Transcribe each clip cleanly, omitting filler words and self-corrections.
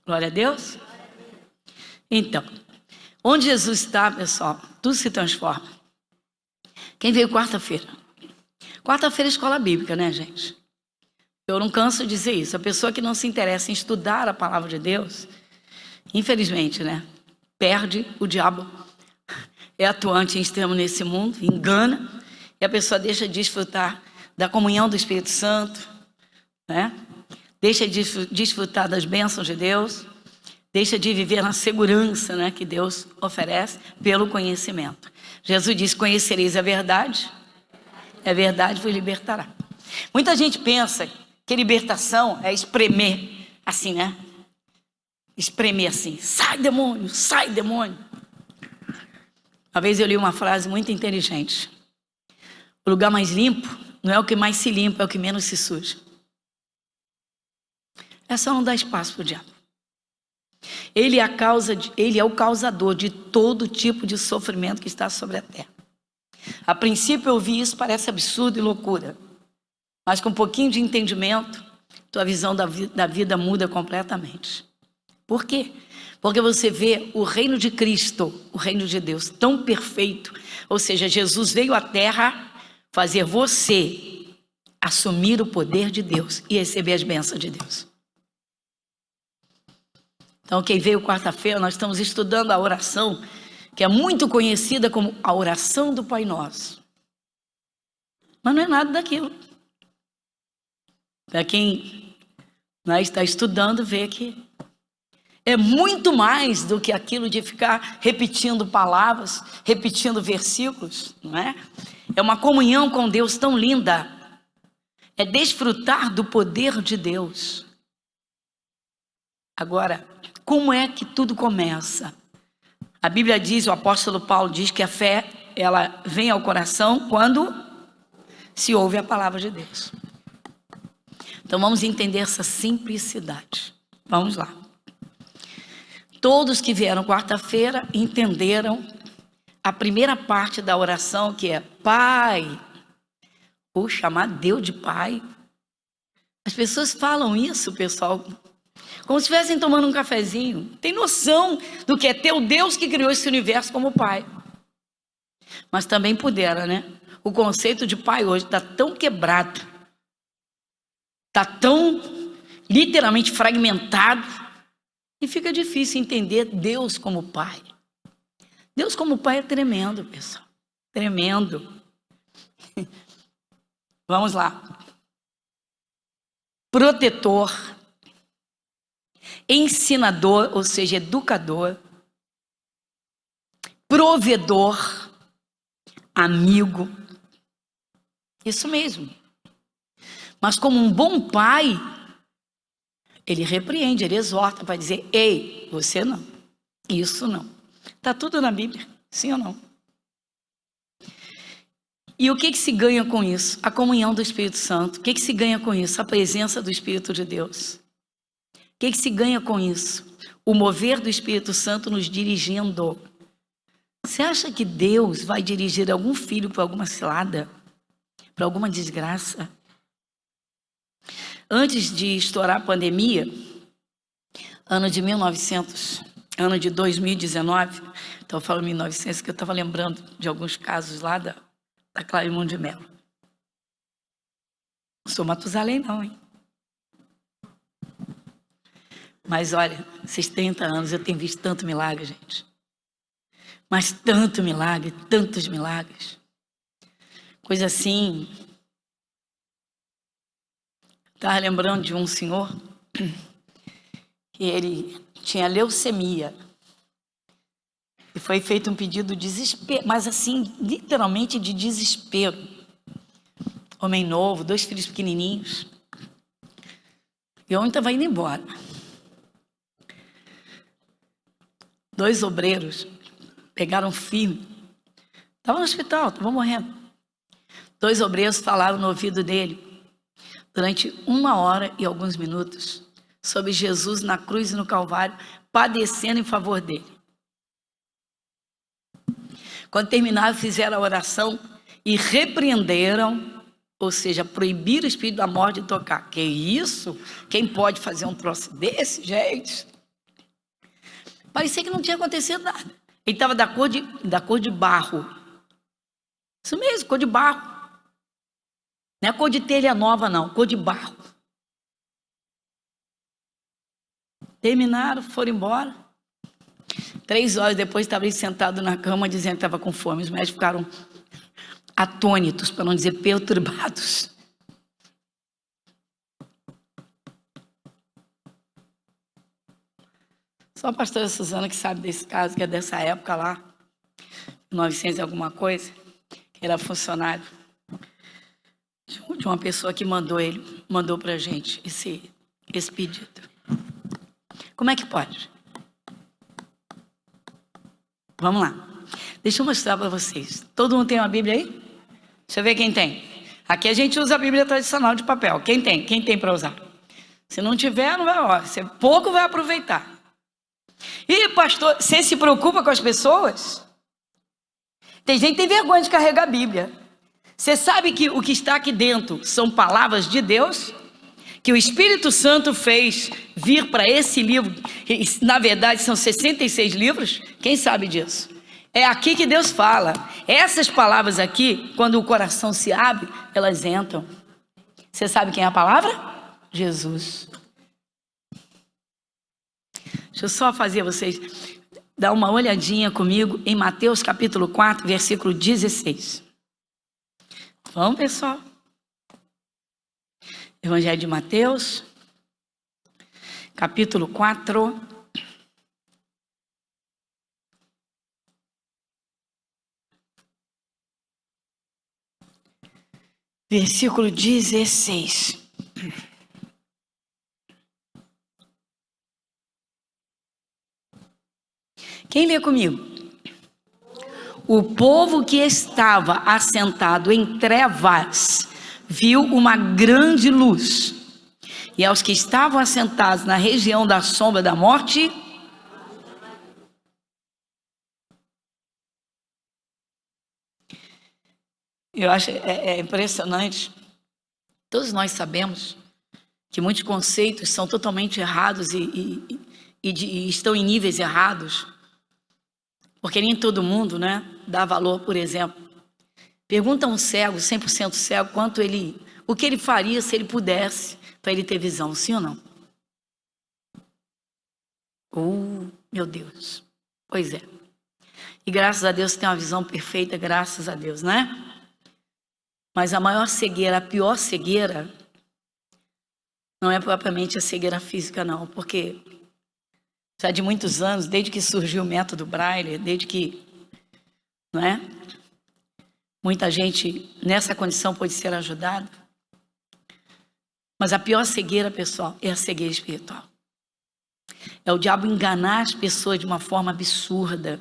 Glória a Deus. Então, onde Jesus está, pessoal, tudo se transforma. Quem veio quarta-feira? Quarta-feira é escola bíblica, né, gente? Eu não canso de dizer isso. A pessoa que não se interessa em estudar a palavra de Deus, infelizmente, né, perde. O diabo é atuante em extremo nesse mundo, engana, e a pessoa deixa de desfrutar da comunhão do Espírito Santo, né? Deixa de desfrutar das bênçãos de Deus, deixa de viver na segurança, né, que Deus oferece pelo conhecimento. Jesus disse: conhecereis a verdade vos libertará. Muita gente pensa que libertação é espremer, assim, né? Espremer assim, sai demônio, sai demônio. Uma vez eu li uma frase muito inteligente: o lugar mais limpo não é o que mais se limpa, é o que menos se suja. É só não dar espaço para o diabo. Ele é o causador de todo tipo de sofrimento que está sobre a terra. A princípio eu vi isso, parece absurdo e loucura, mas com um pouquinho de entendimento, tua visão da vida muda completamente. Por quê? Porque você vê o reino de Cristo, o reino de Deus, tão perfeito. Ou seja, Jesus veio à terra fazer você assumir o poder de Deus e receber as bênçãos de Deus. Então, quem veio quarta-feira, nós estamos estudando a oração, que é muito conhecida como a oração do Pai Nosso. Mas não é nada daquilo. Para quem está estudando, vê que é muito mais do que aquilo de ficar repetindo palavras, repetindo versículos, não é? É uma comunhão com Deus tão linda. É desfrutar do poder de Deus. Agora, como é que tudo começa? A Bíblia diz, o apóstolo Paulo diz que a fé, ela vem ao coração quando se ouve a palavra de Deus. Então vamos entender essa simplicidade. Vamos lá. Todos que vieram quarta-feira entenderam a primeira parte da oração, que é Pai. Ou chamar Deus de Pai. As pessoas falam isso, pessoal, como se estivessem tomando um cafezinho. Tem noção do que é ter o Deus que criou esse universo como Pai. Mas também pudera, né? O conceito de Pai hoje está tão quebrado. Está tão literalmente fragmentado. E fica difícil entender Deus como Pai. Deus como Pai é tremendo, pessoal. Tremendo. Vamos lá. Protetor. Ensinador, ou seja, educador. Provedor. Amigo. Isso mesmo. Mas como um bom pai, ele repreende, ele exorta para dizer: ei, você não, isso não. Está tudo na Bíblia, sim ou não? E o que se ganha com isso? A comunhão do Espírito Santo. O que se ganha com isso? A presença do Espírito de Deus. O que se ganha com isso? O mover do Espírito Santo nos dirigindo. Você acha que Deus vai dirigir algum filho para alguma cilada? Para alguma desgraça? Antes de estourar a pandemia, ano de 2019, então eu falo 1900, que eu estava lembrando de alguns casos lá da Clarimonde de Mello. Não sou Matusalém não, hein? Mas olha, esses 30 anos eu tenho visto tanto milagre, gente. Mas tanto milagre, tantos milagres. Coisa assim. Estava lembrando de um senhor que ele tinha leucemia. E foi feito um pedido de desespero, mas assim, literalmente de desespero. Homem novo, 2 filhos pequenininhos. E o homem estava indo embora. 2 obreiros pegaram firme. Estava no hospital, estava morrendo. 2 obreiros falaram no ouvido dele, durante 1 hora e alguns minutos, sobre Jesus na cruz e no Calvário, padecendo em favor dele. Quando terminaram, fizeram a oração e repreenderam, ou seja, proibiram o espírito da morte de tocar. Que isso? Quem pode fazer um troço desse, gente? Parecia que não tinha acontecido nada. Ele estava da cor de barro. Isso mesmo, cor de barro. Não é cor de telha nova, não. Cor de barro. Terminaram, foram embora. 3 horas depois, estava ele sentado na cama, dizendo que estava com fome. Os médicos ficaram atônitos, para não dizer perturbados. Só a pastora Suzana que sabe desse caso, que é dessa época lá, 900 e alguma coisa, que era funcionário de uma pessoa que mandou para a gente esse pedido. Como é que pode? Vamos lá. Deixa eu mostrar para vocês. Todo mundo tem uma Bíblia aí? Deixa eu ver quem tem. Aqui a gente usa a Bíblia tradicional de papel. Quem tem? Quem tem para usar? Se não tiver, não vai, ó. Você pouco vai aproveitar. E pastor, você se preocupa com as pessoas? Tem gente que tem vergonha de carregar a Bíblia. Você sabe que o que está aqui dentro são palavras de Deus? Que o Espírito Santo fez vir para esse livro. Na verdade são 66 livros. Quem sabe disso? É aqui que Deus fala. Essas palavras aqui, quando o coração se abre, elas entram. Você sabe quem é a palavra? Jesus. Deixa eu só fazer vocês dar uma olhadinha comigo em Mateus capítulo 4, versículo 16. Vamos, pessoal. Evangelho de Mateus, capítulo 4. Versículo 16. Quem lê comigo? O povo que estava assentado em trevas viu uma grande luz, e aos que estavam assentados na região da sombra da morte, eu acho impressionante. Todos nós sabemos que muitos conceitos são totalmente errados e estão em níveis errados, porque nem todo mundo, né, dá valor. Por exemplo, pergunta a um cego, 100% cego, o que ele faria se ele pudesse, para ele ter visão, sim ou não? Meu Deus. Pois é. E graças a Deus tem uma visão perfeita, graças a Deus, né? Mas a maior cegueira, a pior cegueira, não é propriamente a cegueira física, não, porque já de muitos anos, desde que surgiu o método Braille, desde que, não é? Muita gente nessa condição pode ser ajudada. Mas a pior cegueira, pessoal, é a cegueira espiritual. É o diabo enganar as pessoas de uma forma absurda.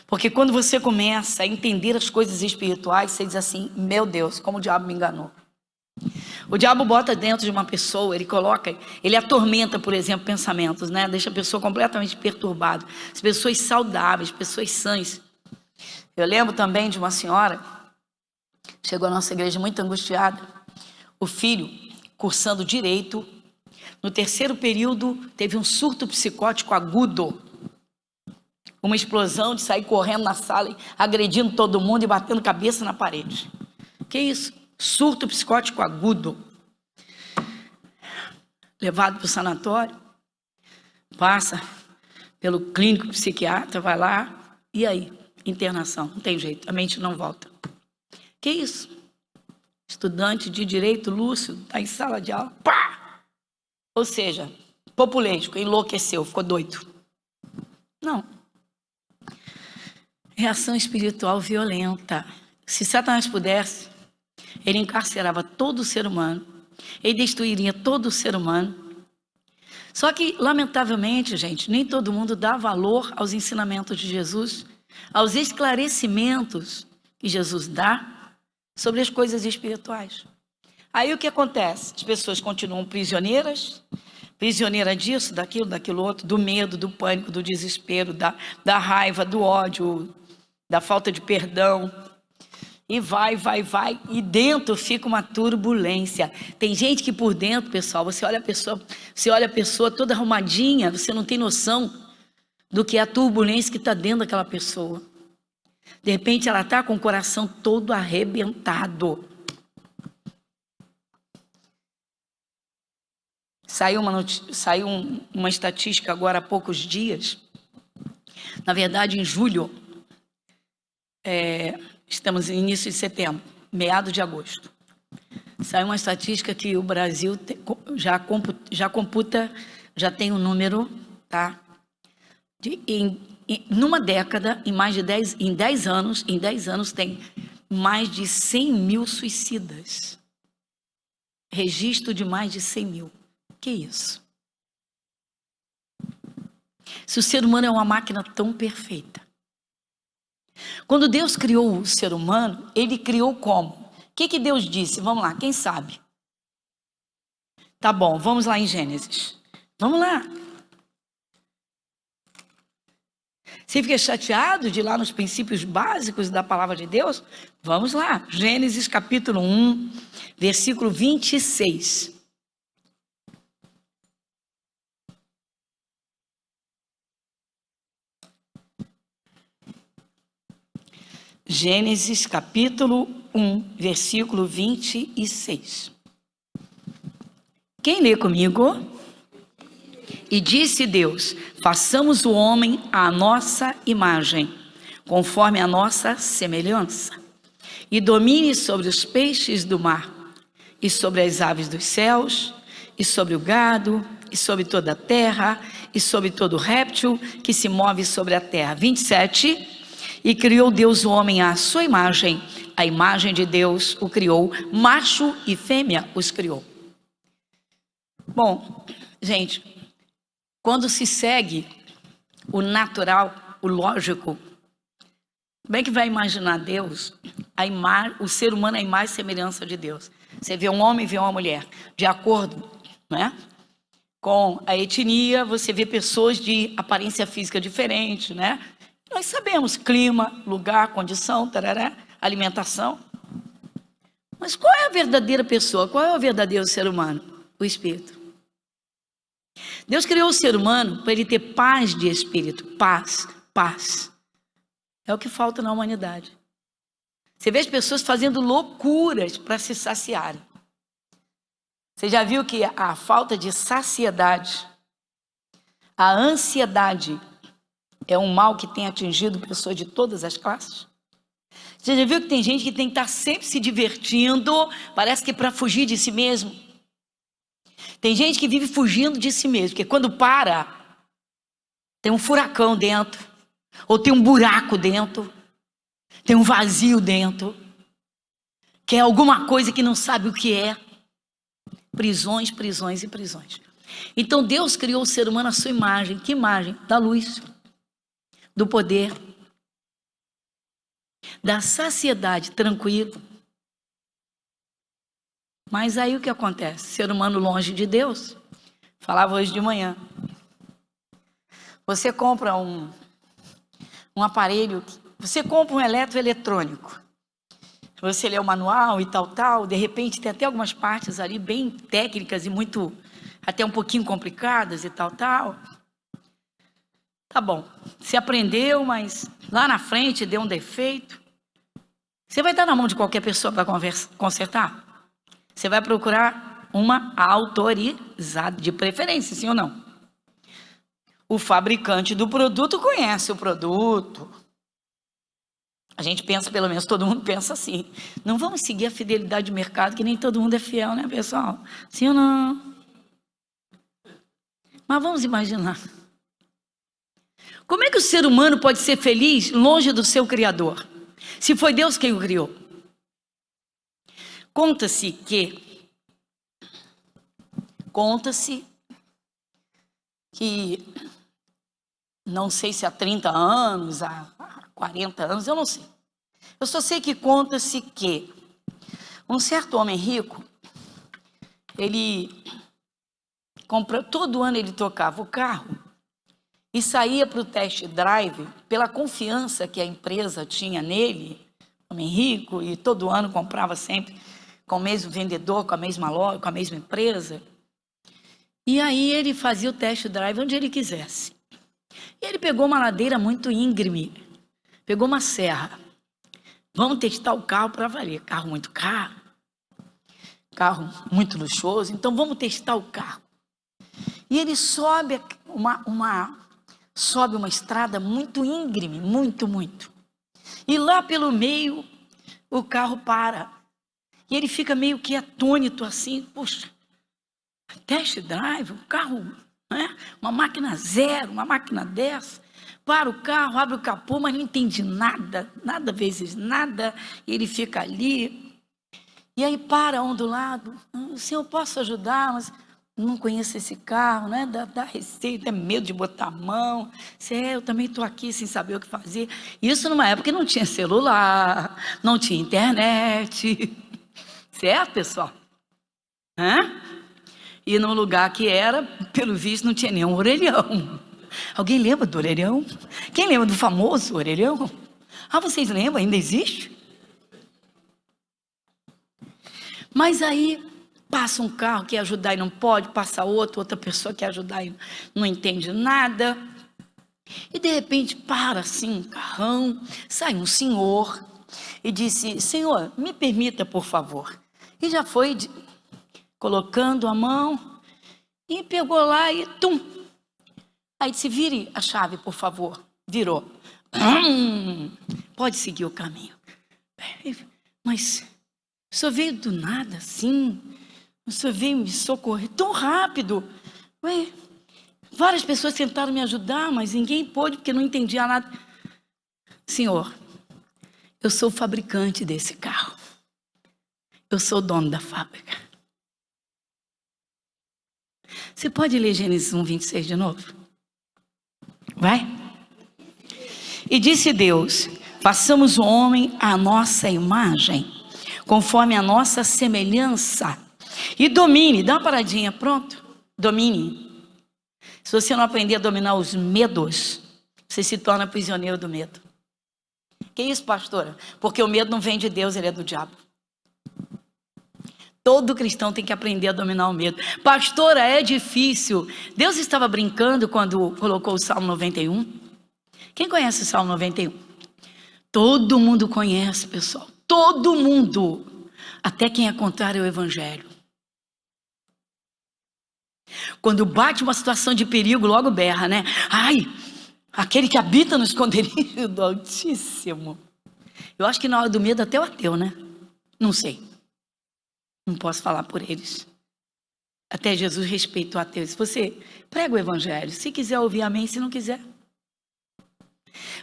Porque quando você começa a entender as coisas espirituais, você diz assim: meu Deus, como o diabo me enganou. O diabo bota dentro de uma pessoa, ele atormenta, por exemplo, pensamentos, né? Deixa a pessoa completamente perturbada. As pessoas saudáveis, pessoas sãs. Eu lembro também de uma senhora, chegou à nossa igreja muito angustiada. O filho, cursando direito, no 3º período, teve um surto psicótico agudo. Uma explosão de sair correndo na sala, agredindo todo mundo e batendo cabeça na parede. Que isso? Surto psicótico agudo. Levado para o sanatório, passa pelo clínico psiquiatra, vai lá, e aí? Internação, não tem jeito, a mente não volta. Que isso? Estudante de direito lúcido, está em sala de aula, pá! Ou seja, populético, enlouqueceu, ficou doido. Não. Reação espiritual violenta. Se Satanás pudesse, ele encarcerava todo o ser humano, ele destruiria todo o ser humano. Só que, lamentavelmente, gente, nem todo mundo dá valor aos ensinamentos de Jesus, aos esclarecimentos que Jesus dá sobre as coisas espirituais. Aí o que acontece? As pessoas continuam prisioneiras disso, daquilo outro, do medo, do pânico, do desespero, da raiva, do ódio, da falta de perdão. E vai, e dentro fica uma turbulência. Tem gente que por dentro, pessoal, você olha a pessoa toda arrumadinha, você não tem noção do que a turbulência que está dentro daquela pessoa. De repente ela está com o coração todo arrebentado. Saiu uma estatística agora há poucos dias. Na verdade, em julho, estamos no início de setembro, meados de agosto. Saiu uma estatística que o Brasil já tem um número, tá? Numa década, em 10 anos tem mais de 100 mil suicidas. Registro de mais de 100 mil. Que isso? Se o ser humano é uma máquina tão perfeita. Quando Deus criou o ser humano, Ele criou como? O que Deus disse? Vamos lá, quem sabe? Tá bom, vamos lá em Gênesis. Vamos lá. Você fica chateado de ir lá nos princípios básicos da palavra de Deus? Vamos lá. Gênesis capítulo 1, versículo 26. Gênesis capítulo 1, versículo 26. Quem lê comigo? E disse Deus: façamos o homem à nossa imagem, conforme a nossa semelhança, e domine sobre os peixes do mar, e sobre as aves dos céus, e sobre o gado, e sobre toda a terra, e sobre todo réptil que se move sobre a terra. 27. E criou Deus o homem à sua imagem, a imagem de Deus o criou, macho e fêmea os criou. Bom, gente, quando se segue o natural, o lógico, como é que vai imaginar Deus, o ser humano é a imagem e semelhança de Deus? Você vê um homem, vê uma mulher, de acordo, né, com a etnia, você vê pessoas de aparência física diferente, né? Nós sabemos clima, lugar, condição, tarará, alimentação. Mas qual é a verdadeira pessoa? Qual é o verdadeiro ser humano? O Espírito. Deus criou o ser humano para ele ter paz de espírito. Paz, paz. É o que falta na humanidade. Você vê as pessoas fazendo loucuras para se saciarem. Você já viu que a falta de saciedade, a ansiedade, é um mal que tem atingido pessoas de todas as classes? Você já viu que tem gente que tem que estar sempre se divertindo, parece que para fugir de si mesmo? Tem gente que vive fugindo de si mesmo, porque quando para, tem um furacão dentro, ou tem um buraco dentro, tem um vazio dentro, que é alguma coisa que não sabe o que é. Prisões, prisões e prisões. Então Deus criou o ser humano à sua imagem. Que imagem? Da luz, do poder, da saciedade, tranquilo. Mas aí o que acontece? Ser humano longe de Deus. Falava hoje de manhã. Você compra um aparelho, você compra um eletroeletrônico. Você lê o manual e tal, de repente tem até algumas partes ali bem técnicas e até um pouquinho complicadas e tal. Tá bom, você aprendeu, mas lá na frente deu um defeito. Você vai dar na mão de qualquer pessoa para consertar? Você vai procurar uma autorizada, de preferência, sim ou não? O fabricante do produto conhece o produto. A gente pensa, pelo menos todo mundo pensa assim. Não vamos seguir a fidelidade de mercado, que nem todo mundo é fiel, né, pessoal? Sim ou não? Mas vamos imaginar. Como é que o ser humano pode ser feliz longe do seu Criador? Se foi Deus quem o criou. Conta-se que, não sei se há 30 anos, há 40 anos, eu não sei. Eu só sei que conta-se que um certo homem rico, todo ano ele trocava o carro e saía para o test drive pela confiança que a empresa tinha nele, homem rico, e todo ano comprava sempre com o mesmo vendedor, com a mesma loja, com a mesma empresa. E aí ele fazia o test drive onde ele quisesse. E ele pegou uma ladeira muito íngreme, pegou uma serra. Vamos testar o carro para valer. Carro muito caro, carro muito luxuoso, então vamos testar o carro. E ele sobe uma estrada muito íngreme, muito. E lá pelo meio, o carro para. E ele fica meio que atônito assim, puxa, test drive, o carro, né? Uma máquina zero, uma máquina dessa. Para o carro, abre o capô, mas não entende nada vezes nada. E ele fica ali. E aí para um do lado, senhor, posso ajudar? Mas não conheço esse carro, né? Dá receita, é medo de botar a mão. Eu também estou aqui sem saber o que fazer. Isso numa época que não tinha celular, não tinha internet. Certo, pessoal? E num lugar que era, pelo visto, não tinha nenhum orelhão. Alguém lembra do orelhão? Quem lembra do famoso orelhão? Vocês lembram? Ainda existe? Mas aí passa um carro que quer ajudar e não pode, passa outra pessoa que quer ajudar e não entende nada. E de repente para assim um carrão, sai um senhor e disse: senhor, me permita, por favor. E já foi colocando a mão e pegou lá e tum. Aí disse: vire a chave, por favor. Virou. Pode seguir o caminho. Mas o senhor veio do nada assim? O senhor veio me socorrer tão rápido? Várias pessoas tentaram me ajudar, mas ninguém pôde porque não entendia nada. Senhor, eu sou o fabricante desse carro. Eu sou o dono da fábrica. Você pode ler Gênesis 1:26 de novo? Vai. E disse Deus: façamos o homem à nossa imagem, conforme a nossa semelhança, e domine. Dá uma paradinha, pronto? Domine. Se você não aprender a dominar os medos, você se torna prisioneiro do medo. Que isso, pastora? Porque o medo não vem de Deus, ele é do diabo. Todo cristão tem que aprender a dominar o medo. Pastora, é difícil. Deus estava brincando quando colocou o Salmo 91. Quem conhece o Salmo 91? Todo mundo conhece, pessoal. Todo mundo. Até quem é contrário ao Evangelho. Quando bate uma situação de perigo, logo berra, né? Ai, aquele que habita no esconderijo do Altíssimo. Eu acho que na hora do medo até o ateu, né? Não sei. Não posso falar por eles. Até Jesus respeitou ateus. Você prega o Evangelho. Se quiser ouvir, amém. Se não quiser.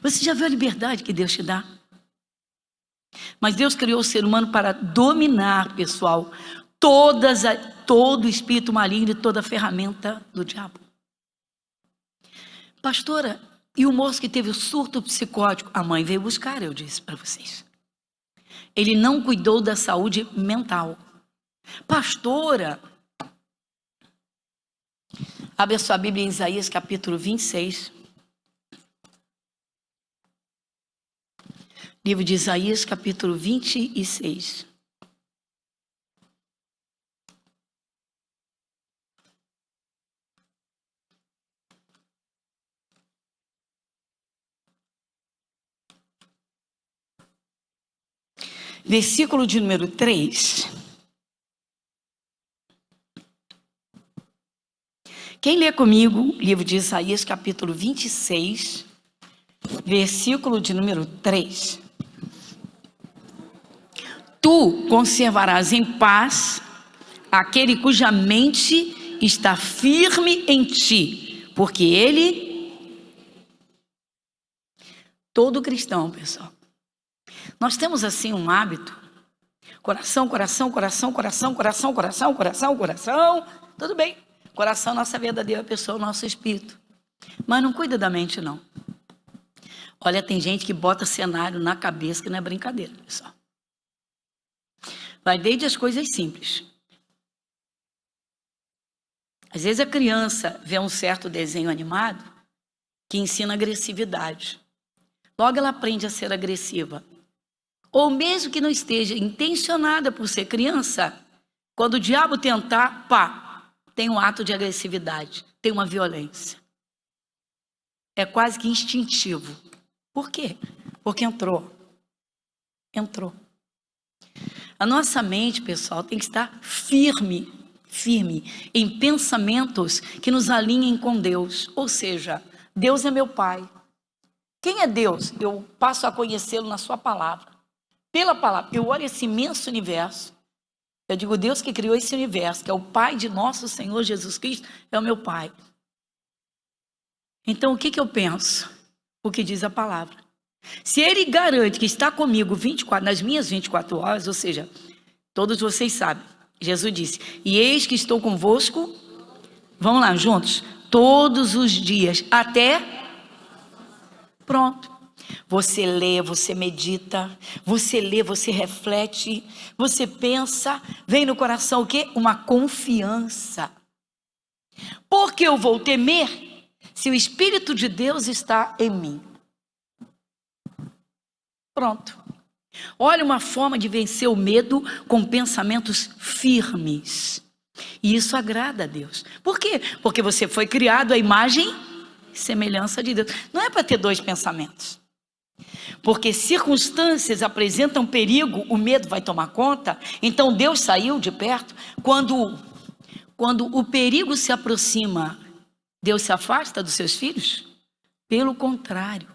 Você já viu a liberdade que Deus te dá? Mas Deus criou o ser humano para dominar, pessoal, todo espírito maligno e toda ferramenta do diabo. Pastora, e o moço que teve o surto psicótico? A mãe veio buscar, eu disse para vocês. Ele não cuidou da saúde mental. Pastora, abre a sua Bíblia em Isaías capítulo 26. Livro de Isaías capítulo 26. Versículo de número 3. Quem lê comigo, livro de Isaías, capítulo 26, versículo de número 3. Tu conservarás em paz aquele cuja mente está firme em ti, porque ele... Todo cristão, pessoal. Nós temos assim um hábito. Coração. Tudo bem. Coração, nossa verdadeira pessoa, o nosso espírito. Mas não cuida da mente, não. Olha, tem gente que bota cenário na cabeça que não é brincadeira, pessoal. Vai desde as coisas simples. Às vezes a criança vê um certo desenho animado que ensina agressividade. Logo ela aprende a ser agressiva. Ou mesmo que não esteja intencionada por ser criança, quando o diabo tentar, tem um ato de agressividade, tem uma violência. É quase que instintivo. Por quê? Porque entrou. A nossa mente, pessoal, tem que estar firme em pensamentos que nos alinhem com Deus. Ou seja, Deus é meu Pai. Quem é Deus? Eu passo a conhecê-lo na sua palavra. Pela palavra, eu olho esse imenso universo. Eu digo, Deus que criou esse universo, que é o Pai de nosso Senhor Jesus Cristo, é o meu Pai. Então, o que eu penso? O que diz a palavra. Se Ele garante que está comigo nas minhas 24 horas, ou seja, todos vocês sabem, Jesus disse, e eis que estou convosco, vamos lá, juntos, todos os dias, até... Pronto. Você lê, você medita, você lê, você reflete, você pensa, vem no coração o quê? Uma confiança. Porque eu vou temer se o Espírito de Deus está em mim. Pronto. Olha uma forma de vencer o medo com pensamentos firmes. E isso agrada a Deus. Por quê? Porque você foi criado à imagem e semelhança de Deus. Não é para ter dois pensamentos. Porque circunstâncias apresentam perigo, o medo vai tomar conta. Então Deus saiu de perto. Quando o perigo se aproxima, Deus se afasta dos seus filhos? Pelo contrário.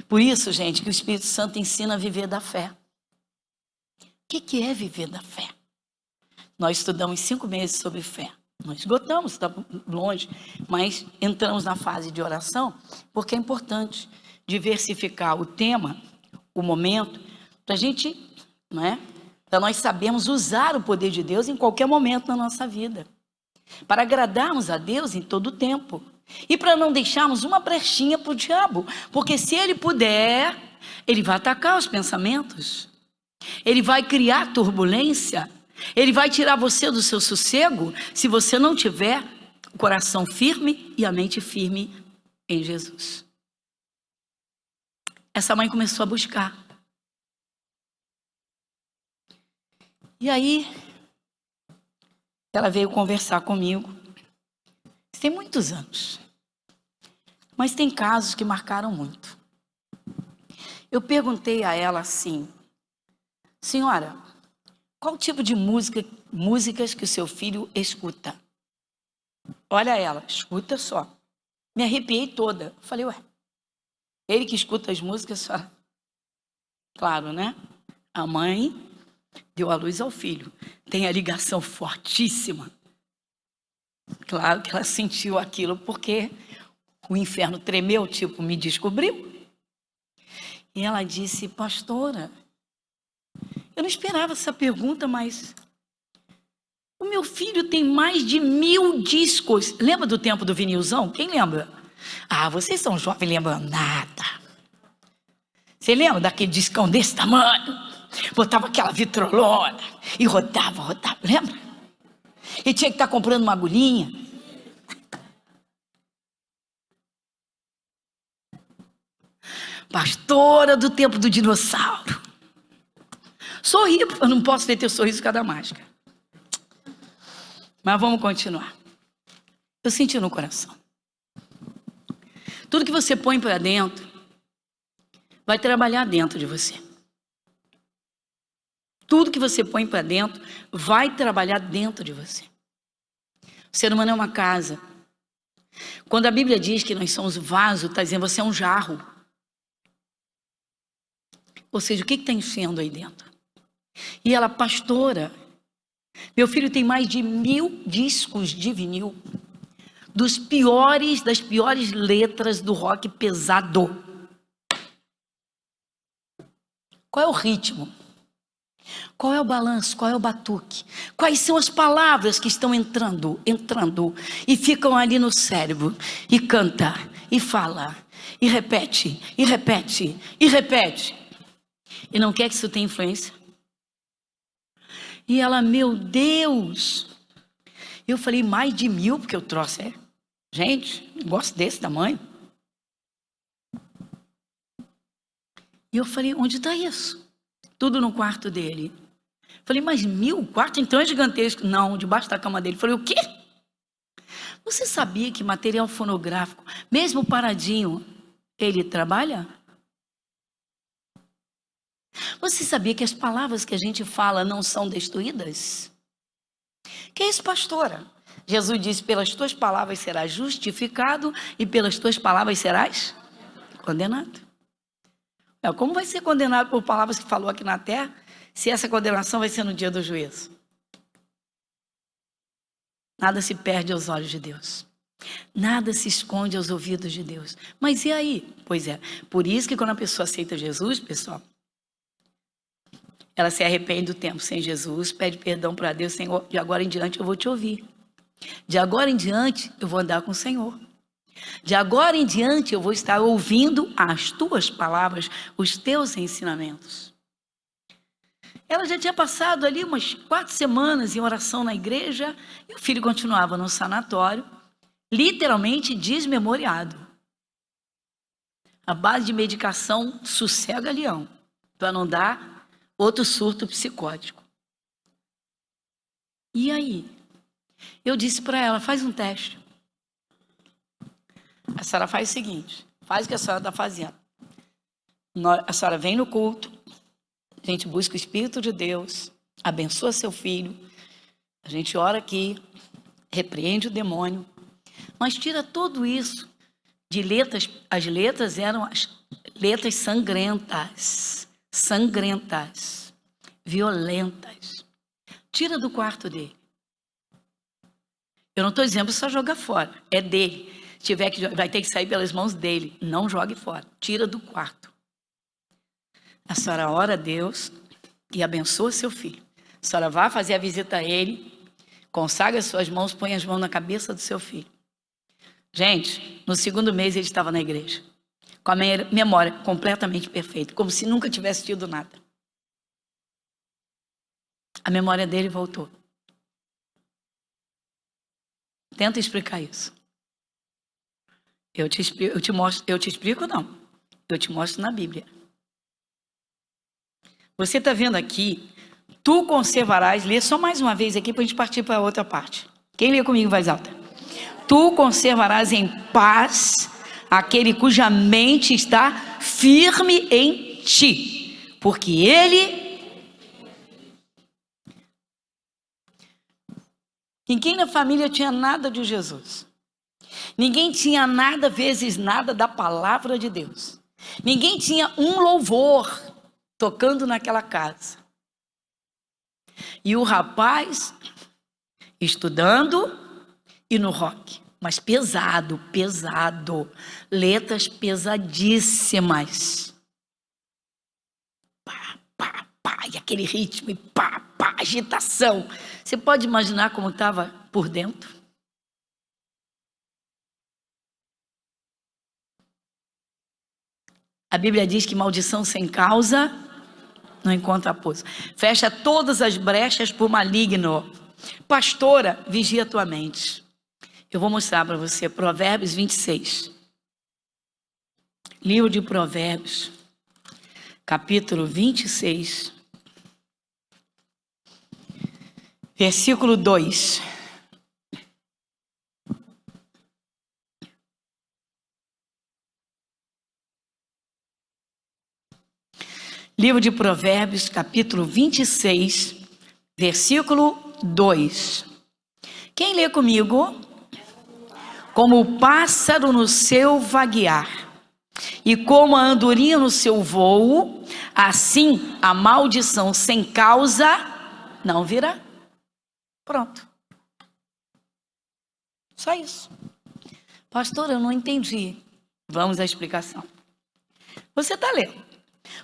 Por isso, gente, que o Espírito Santo ensina a viver da fé. O que é viver da fé? Nós estudamos 5 meses sobre fé. Nós esgotamos, está longe, mas entramos na fase de oração, porque é importante diversificar o tema, o momento, para a gente, não é? Para nós sabermos usar o poder de Deus em qualquer momento na nossa vida. Para agradarmos a Deus em todo o tempo. E para não deixarmos uma brechinha para o diabo. Porque se ele puder, ele vai atacar os pensamentos. Ele vai criar turbulência. Ele vai tirar você do seu sossego se você não tiver o coração firme e a mente firme em Jesus. Essa mãe começou a buscar. E aí, ela veio conversar comigo. Isso tem muitos anos. Mas tem casos que marcaram muito. Eu perguntei a ela assim, senhora, qual tipo de músicas que o seu filho escuta? Olha ela, escuta só. Me arrepiei toda. Falei, ué, ele que escuta as músicas, só. Claro, né? A mãe deu a luz ao filho. Tem a ligação fortíssima. Claro que ela sentiu aquilo porque o inferno tremeu, tipo, me descobriu. E ela disse, pastora, eu não esperava essa pergunta, mas o meu filho tem mais de 1000 discos. Lembra do tempo do vinilzão? Quem lembra? Ah, vocês são jovens, lembram nada. Você lembra daquele discão desse tamanho? Botava aquela vitrolona e rodava, lembra? E tinha que estar comprando uma agulhinha. Pastora do tempo do dinossauro. Sorri, eu não posso ver teu sorriso cada máscara. Mas vamos continuar. Eu senti no coração. Tudo que você põe para dentro vai trabalhar dentro de você. Tudo que você põe para dentro vai trabalhar dentro de você. O ser humano é uma casa. Quando a Bíblia diz que nós somos vaso, está dizendo você é um jarro. Ou seja, o que está enchendo aí dentro? E ela, pastora, meu filho tem mais de 1000 discos de vinil, das piores letras do rock pesado. Qual é o ritmo? Qual é o balanço? Qual é o batuque? Quais são as palavras que estão entrando e ficam ali no cérebro? E canta, e fala, e repete, e repete, e repete. E não quer que isso tenha influência? E ela, meu Deus. Eu falei, mais de 1000, porque eu trouxe. Gente, negócio desse tamanho. E eu falei, onde está isso? Tudo no quarto dele. Falei, mas 1000? O quarto então é gigantesco. Não, debaixo da cama dele. Falei, o quê? Você sabia que material fonográfico, mesmo paradinho, ele trabalha? Você sabia que as palavras que a gente fala não são destruídas? Que é isso, pastora? Jesus disse, pelas tuas palavras serás justificado e pelas tuas palavras serás condenado. Como vai ser condenado por palavras que falou aqui na terra, se essa condenação vai ser no dia do juízo? Nada se perde aos olhos de Deus. Nada se esconde aos ouvidos de Deus. Mas e aí? Pois é, por isso que quando a pessoa aceita Jesus, pessoal, ela se arrepende do tempo sem Jesus, pede perdão para Deus, Senhor, de agora em diante eu vou te ouvir. De agora em diante eu vou andar com o Senhor. De agora em diante eu vou estar ouvindo as tuas palavras, os teus ensinamentos. Ela já tinha passado ali umas 4 semanas em oração na igreja e o filho continuava no sanatório, literalmente desmemoriado. A base de medicação sossega-leão, para não dar outro surto psicótico. E aí? Eu disse para ela, faz um teste. A senhora faz o seguinte, faz o que a senhora está fazendo. A senhora vem no culto, a gente busca o Espírito de Deus, abençoa seu filho, a gente ora aqui, repreende o demônio, mas tira tudo isso de letras. As letras eram as letras sangrentas, violentas. Tira do quarto dele. Eu não estou dizendo só jogar fora, é dele. Se tiver que, vai ter que sair pelas mãos dele. Não jogue fora, tira do quarto. A senhora ora a Deus e abençoa seu filho. A senhora vai fazer a visita a ele, consagra suas mãos, põe as mãos na cabeça do seu filho. Gente, no 2º mês ele estava na igreja, com a memória completamente perfeita, como se nunca tivesse tido nada. A memória dele voltou. Tenta explicar isso. Eu te explico não. Eu te mostro na Bíblia. Você está vendo aqui, tu conservarás, lê só mais uma vez aqui para a gente partir para a outra parte. Quem lê comigo em voz alta? Tu conservarás em paz aquele cuja mente está firme em ti, porque ele... Ninguém na família tinha nada de Jesus. Ninguém tinha nada vezes nada da palavra de Deus. Ninguém tinha um louvor tocando naquela casa. E o rapaz estudando e no rock. Mas pesado. Letras pesadíssimas. Pá, pá, pá. E aquele ritmo, e pá, pá, agitação. Você pode imaginar como estava por dentro? A Bíblia diz que maldição sem causa não encontra pouso. Fecha todas as brechas por maligno. Pastora, vigia a tua mente. Eu vou mostrar para você Provérbios 26. Livro de Provérbios, capítulo 26. Versículo 2. Livro de Provérbios, capítulo 26, versículo 2. Quem lê comigo? Como o pássaro no seu vaguear, e como a andorinha no seu voo, assim a maldição sem causa não virá. Pronto. Só isso. Pastor, eu não entendi. Vamos à explicação. Você está lendo.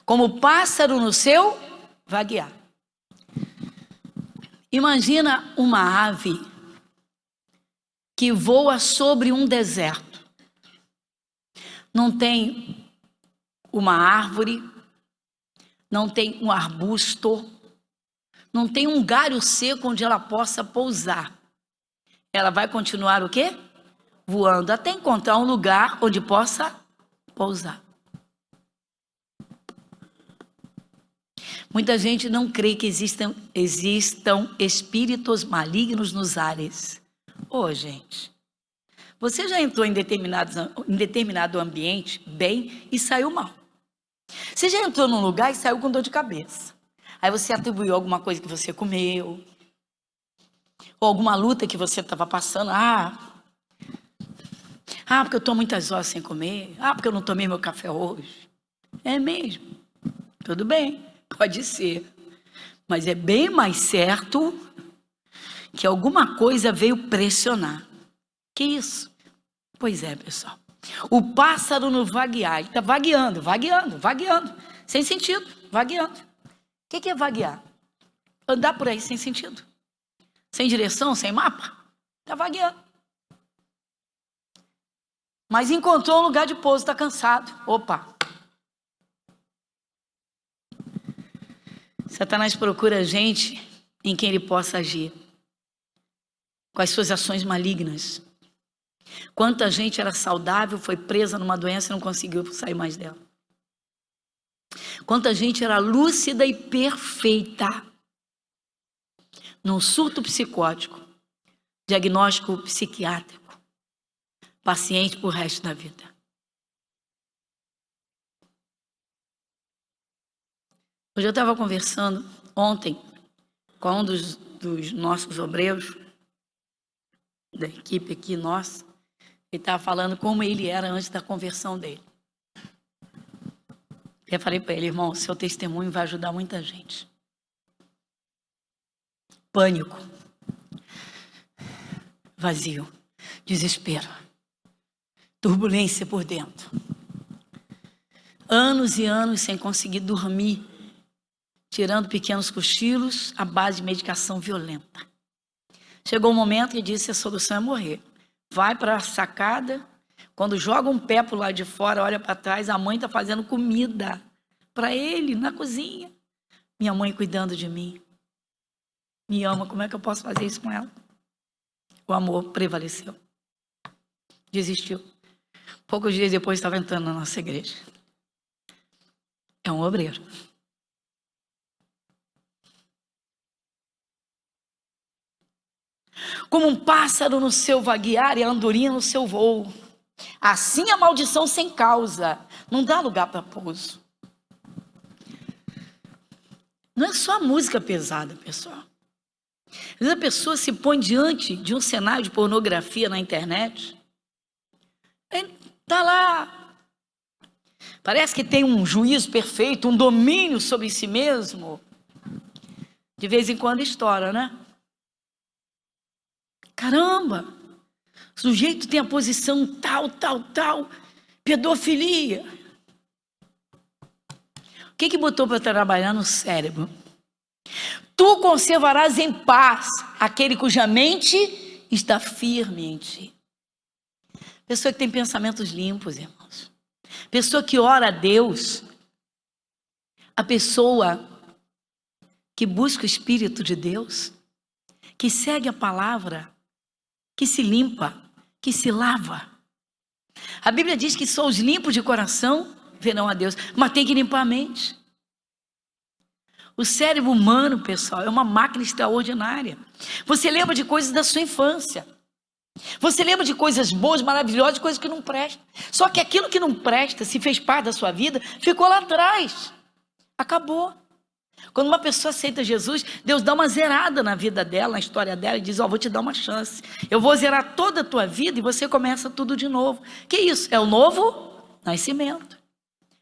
Como o pássaro no seu vaguear. Imagina uma ave que voa sobre um deserto. Não tem uma árvore, não tem um arbusto, não tem um galho seco onde ela possa pousar. Ela vai continuar o quê? Voando até encontrar um lugar onde possa pousar. Muita gente não crê que existam espíritos malignos nos ares. Ô, gente, Você já entrou em determinado ambiente bem e saiu mal. Você já entrou num lugar e saiu com dor de cabeça. Aí você atribuiu alguma coisa que você comeu, ou alguma luta que você estava passando. Porque eu estou muitas horas sem comer. Porque eu não tomei meu café hoje. É mesmo. Tudo bem, pode ser. Mas é bem mais certo que alguma coisa veio pressionar. Que isso? Pois é, pessoal. O pássaro no vaguear, ele está vagueando, sem sentido, vagueando. O que é vaguear? Andar por aí sem sentido, sem direção, sem mapa. Está vagueando. Mas encontrou um lugar de pouso, está cansado. Opa! Satanás procura gente em quem ele possa agir, com as suas ações malignas. Quanta gente era saudável, foi presa numa doença e não conseguiu sair mais dela. Quanta gente era lúcida e perfeita, num surto psicótico, diagnóstico psiquiátrico, paciente pro resto da vida. Hoje eu estava conversando ontem com um dos nossos obreiros, da equipe aqui nossa. Ele estava falando como ele era antes da conversão dele. Eu falei para ele: irmão, seu testemunho vai ajudar muita gente. Pânico, vazio, desespero, turbulência por dentro. Anos e anos sem conseguir dormir, tirando pequenos cochilos à base de medicação violenta. Chegou um momento que disse: a solução é morrer. Vai para a sacada, quando joga um pé para o lado de fora, olha para trás, a mãe está fazendo comida para ele na cozinha. Minha mãe cuidando de mim. Me ama, como é que eu posso fazer isso com ela? O amor prevaleceu. Desistiu. Poucos dias depois estava entrando na nossa igreja. É um obreiro. Como um pássaro no seu vaguear e a andorinha no seu voo. Assim a maldição sem causa não dá lugar para pouso. Não é só a música pesada, pessoal. Às vezes a pessoa se põe diante de um cenário de pornografia na internet. Está lá. Parece que tem um juízo perfeito, um domínio sobre si mesmo. De vez em quando estoura, né? Caramba, o sujeito tem a posição tal, pedofilia. O que botou para trabalhar no cérebro? Tu conservarás em paz aquele cuja mente está firme em ti. Pessoa que tem pensamentos limpos, irmãos. Pessoa que ora a Deus. A pessoa que busca o Espírito de Deus, que segue a palavra, que se limpa, que se lava. A Bíblia diz que só os limpos de coração verão a Deus, mas tem que limpar a mente. O cérebro humano, pessoal, é uma máquina extraordinária. Você lembra de coisas da sua infância. Você lembra de coisas boas, maravilhosas, coisas que não prestam. Só que aquilo que não presta, se fez parte da sua vida, ficou lá atrás. Acabou. Quando uma pessoa aceita Jesus, Deus dá uma zerada na vida dela, na história dela, e diz: vou te dar uma chance. Eu vou zerar toda a tua vida e você começa tudo de novo. Que isso? É o novo nascimento.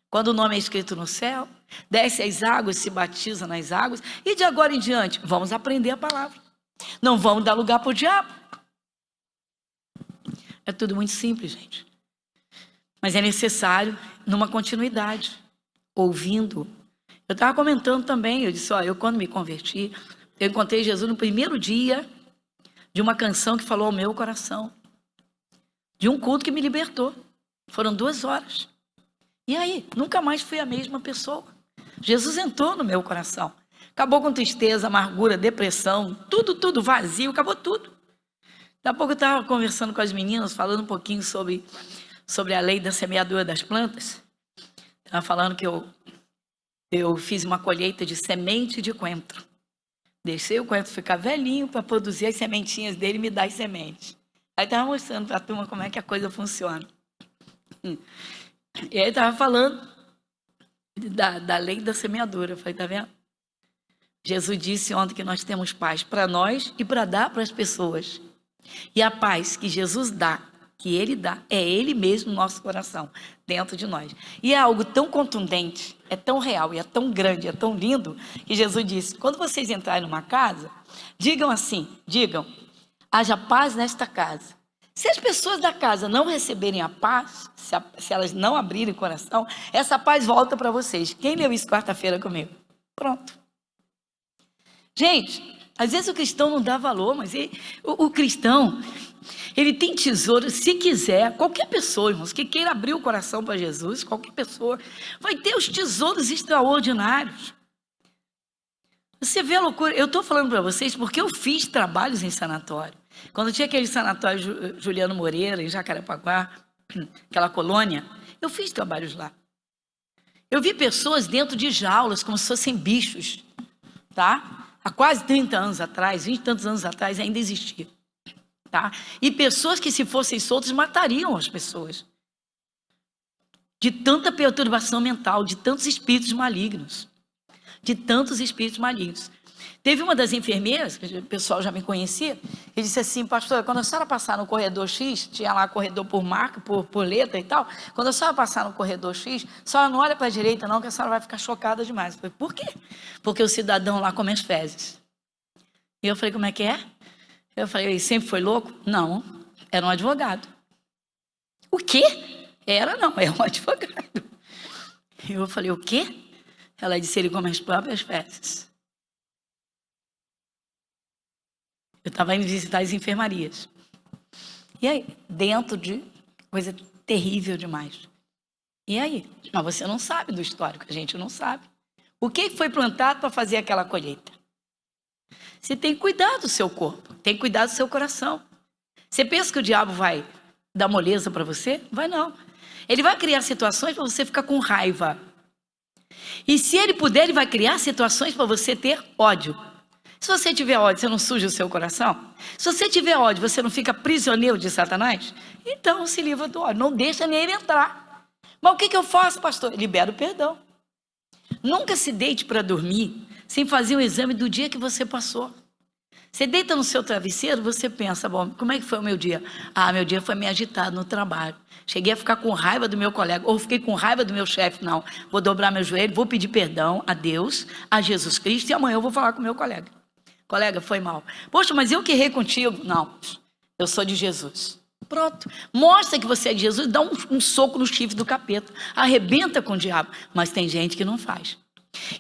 Quando o nome é escrito no céu, desce as águas, se batiza nas águas, e de agora em diante, vamos aprender a palavra. Não vamos dar lugar para o diabo. É tudo muito simples, gente. Mas é necessário numa continuidade, ouvindo. Eu estava comentando também, eu disse: eu quando me converti, eu encontrei Jesus no primeiro dia de uma canção que falou ao meu coração, de um culto que me libertou. Foram 2 horas. E aí, nunca mais fui a mesma pessoa. Jesus entrou no meu coração. Acabou com tristeza, amargura, depressão, tudo vazio, acabou tudo. Daqui a pouco eu estava conversando com as meninas, falando um pouquinho sobre a lei da semeadura das plantas. Estava falando que eu fiz uma colheita de semente de coentro. Deixei o coentro ficar velhinho para produzir as sementinhas dele e me dar as sementes. Aí estava mostrando para a turma como é que a coisa funciona. E aí estava falando da lei da semeadura. Eu falei, tá vendo? Jesus disse ontem que nós temos paz para nós e para dar para as pessoas. E a paz que Jesus dá, que Ele dá, é Ele mesmo no nosso coração, dentro de nós. E é algo tão contundente, é tão real, e é tão grande, é tão lindo, que Jesus disse, quando vocês entrarem numa casa, digam assim, haja paz nesta casa. Se as pessoas da casa não receberem a paz, se elas não abrirem o coração, essa paz volta para vocês. Quem leu isso quarta-feira comigo? Pronto. Gente, às vezes o cristão não dá valor, mas o cristão, ele tem tesouro, se quiser, qualquer pessoa, irmãos, que queira abrir o coração para Jesus, qualquer pessoa, vai ter os tesouros extraordinários. Você vê a loucura, eu estou falando para vocês porque eu fiz trabalhos em sanatório. Quando tinha aquele sanatório Juliano Moreira, em Jacarepaguá, aquela colônia, eu fiz trabalhos lá. Eu vi pessoas dentro de jaulas, como se fossem bichos, tá? Há quase 30 anos atrás, 20 e tantos anos atrás, ainda existia. Tá? E pessoas que, se fossem soltas, matariam as pessoas. De tanta perturbação mental, de tantos espíritos malignos. De tantos espíritos malignos. Teve uma das enfermeiras, que o pessoal já me conhecia, que disse assim, pastora, quando a senhora passar no corredor X, tinha lá corredor por marca, por letra e tal, quando a senhora passar no corredor X, a senhora não olha para a direita não, que a senhora vai ficar chocada demais. Eu falei, por quê? Porque o cidadão lá come as fezes. E eu falei, como é que é? Eu falei, ele sempre foi louco? Não, era um advogado. O quê? Era não, é um advogado. Eu falei, o quê? Ela disse, ele come as próprias fezes. Eu estava indo visitar as enfermarias. E aí, dentro de coisa terrível demais. E aí? Mas você não sabe do histórico, a gente não sabe. O que foi plantado para fazer aquela colheita? Você tem que cuidar do seu corpo, tem que cuidar do seu coração. Você pensa que o diabo vai dar moleza para você? Vai não. Ele vai criar situações para você ficar com raiva. E se ele puder, ele vai criar situações para você ter ódio. Se você tiver ódio, você não suja o seu coração? Se você tiver ódio, você não fica prisioneiro de Satanás? Então se livra do ódio, não deixa nem ele entrar. Mas o que eu faço, pastor? Libera o perdão. Nunca se deite para dormir sem fazer um exame do dia que você passou. Você deita no seu travesseiro, você pensa, bom, como é que foi o meu dia? Ah, meu dia foi meio agitado no trabalho. Cheguei a ficar com raiva do meu colega, ou fiquei com raiva do meu chefe. Não, vou dobrar meu joelho, vou pedir perdão a Deus, a Jesus Cristo, e amanhã eu vou falar com o meu colega. Colega, foi mal. Poxa, mas eu que errei contigo. Não, eu sou de Jesus. Pronto. Mostra que você é de Jesus, dá um soco no chifre do capeta. Arrebenta com o diabo. Mas tem gente que não faz.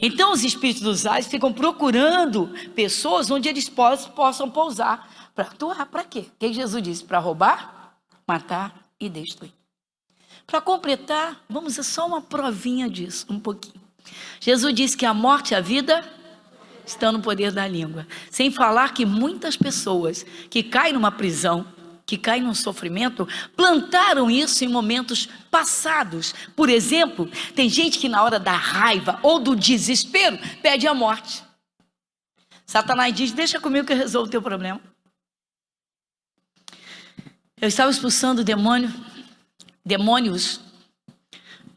Então os espíritos dos ares ficam procurando pessoas onde eles possam pousar. Para atuar, para quê? O que Jesus disse? Para roubar, matar e destruir. Para completar, vamos ver só uma provinha disso, um pouquinho. Jesus disse que a morte e a vida estão no poder da língua. Sem falar que muitas pessoas que caem numa prisão, que caem num sofrimento, plantaram isso em momentos passados. Por exemplo, tem gente que na hora da raiva ou do desespero pede a morte. Satanás diz, deixa comigo que eu resolvo o teu problema. Eu estava expulsando demônios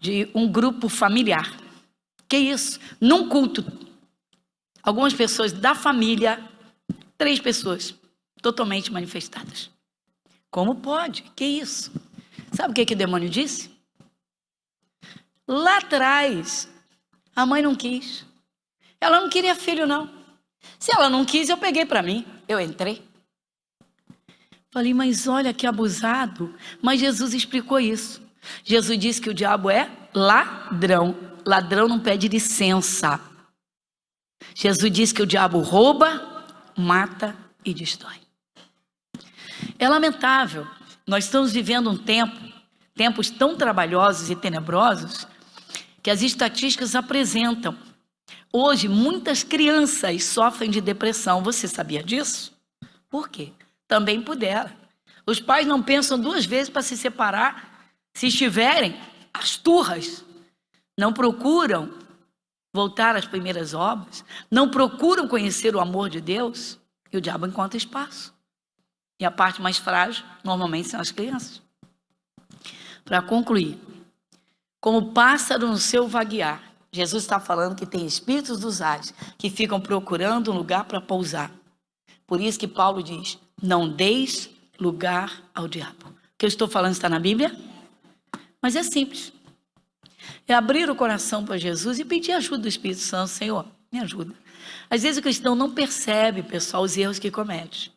de um grupo familiar. Que isso? Num culto. Algumas pessoas da família, 3 pessoas, totalmente manifestadas. Como pode? Que isso? Sabe o que o demônio disse? Lá atrás, a mãe não quis. Ela não queria filho, não. Se ela não quis, eu peguei para mim. Eu entrei. Falei, mas olha que abusado. Mas Jesus explicou isso. Jesus disse que o diabo é ladrão. Ladrão não pede licença. Jesus diz que o diabo rouba, mata e destrói. É lamentável. Nós estamos vivendo tempos tão trabalhosos e tenebrosos, que as estatísticas apresentam. Hoje, muitas crianças sofrem de depressão. Você sabia disso? Por quê? Também puderam. Os pais não pensam 2 vezes para se separar, se estiverem às turras. Não procuram voltar às primeiras obras, não procuram conhecer o amor de Deus, e o diabo encontra espaço. E a parte mais frágil, normalmente, são as crianças. Para concluir, como pássaro no seu vaguear, Jesus está falando que tem espíritos dos ares que ficam procurando um lugar para pousar. Por isso que Paulo diz, não deis lugar ao diabo. O que eu estou falando está na Bíblia? Mas é simples. É abrir o coração para Jesus e pedir ajuda do Espírito Santo. Senhor, me ajuda. Às vezes o cristão não percebe, pessoal, os erros que comete.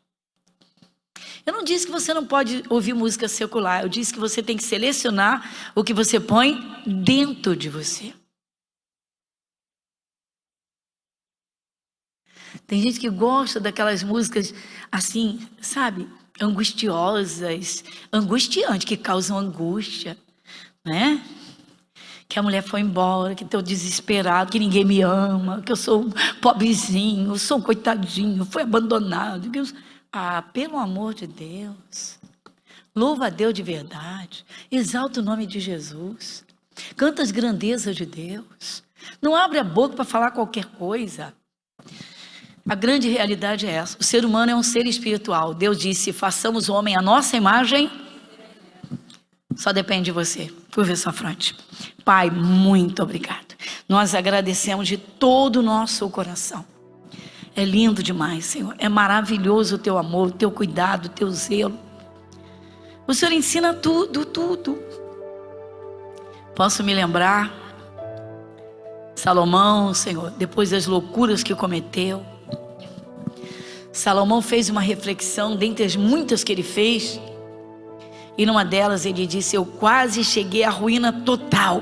Eu não disse que você não pode ouvir música secular. Eu disse que você tem que selecionar o que você põe dentro de você. Tem gente que gosta daquelas músicas assim, sabe? Angustiosas, angustiantes, que causam angústia, né? Que a mulher foi embora, que estou desesperado, que ninguém me ama, que eu sou um pobrezinho, eu sou um coitadinho, fui abandonado. Ah, pelo amor de Deus, louva a Deus de verdade, exalta o nome de Jesus, canta as grandezas de Deus, não abre a boca para falar qualquer coisa. A grande realidade é essa, o ser humano é um ser espiritual. Deus disse, façamos o homem à nossa imagem, só depende de você. Curva sua fronte. Pai, muito obrigado. Nós agradecemos de todo o nosso coração. É lindo demais, Senhor. É maravilhoso o teu amor, o teu cuidado, o teu zelo. O Senhor ensina tudo, tudo. Posso me lembrar, Salomão, Senhor, depois das loucuras que cometeu, Salomão fez uma reflexão, dentre as muitas que ele fez, e numa delas ele disse, eu quase cheguei à ruína total.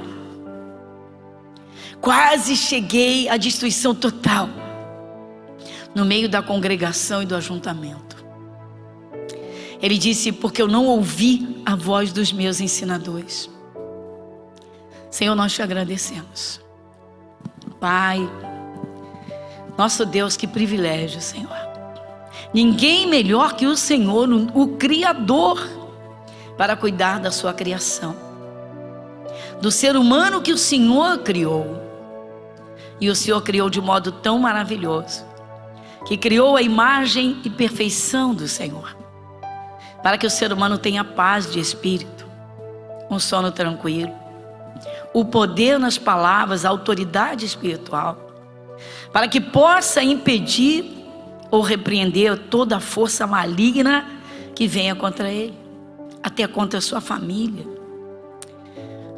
Quase cheguei à destruição total. No meio da congregação e do ajuntamento. Ele disse, porque eu não ouvi a voz dos meus ensinadores. Senhor, nós te agradecemos. Pai, nosso Deus, que privilégio, Senhor. Ninguém melhor que o Senhor, o Criador, para cuidar da sua criação. Do ser humano que o Senhor criou. E o Senhor criou de modo tão maravilhoso, que criou a imagem e perfeição do Senhor, para que o ser humano tenha paz de espírito, um sono tranquilo, o poder nas palavras, a autoridade espiritual, para que possa impedir ou repreender toda a força maligna que venha contra ele, até contra a sua família.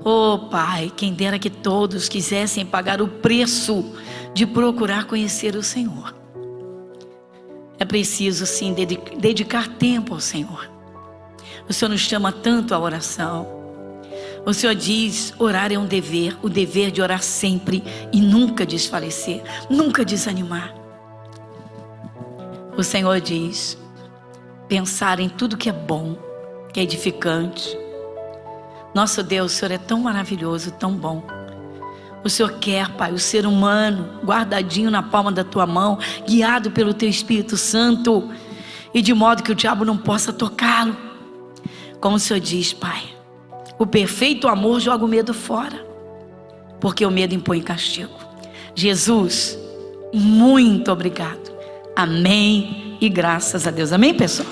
Oh Pai, quem dera que todos quisessem pagar o preço de procurar conhecer o Senhor. É preciso sim dedicar tempo ao Senhor. O Senhor nos chama tanto à oração. O Senhor diz, orar é um dever, o dever de orar sempre e nunca desfalecer, nunca desanimar. O Senhor diz, pensar em tudo que é bom, que é edificante. Nosso Deus, o Senhor é tão maravilhoso, tão bom. O Senhor quer, Pai, o ser humano guardadinho na palma da tua mão, guiado pelo teu Espírito Santo, e de modo que o diabo não possa tocá-lo. Como o Senhor diz, Pai, o perfeito amor joga o medo fora, porque o medo impõe castigo. Jesus, muito obrigado. Amém e graças a Deus. Amém, pessoal?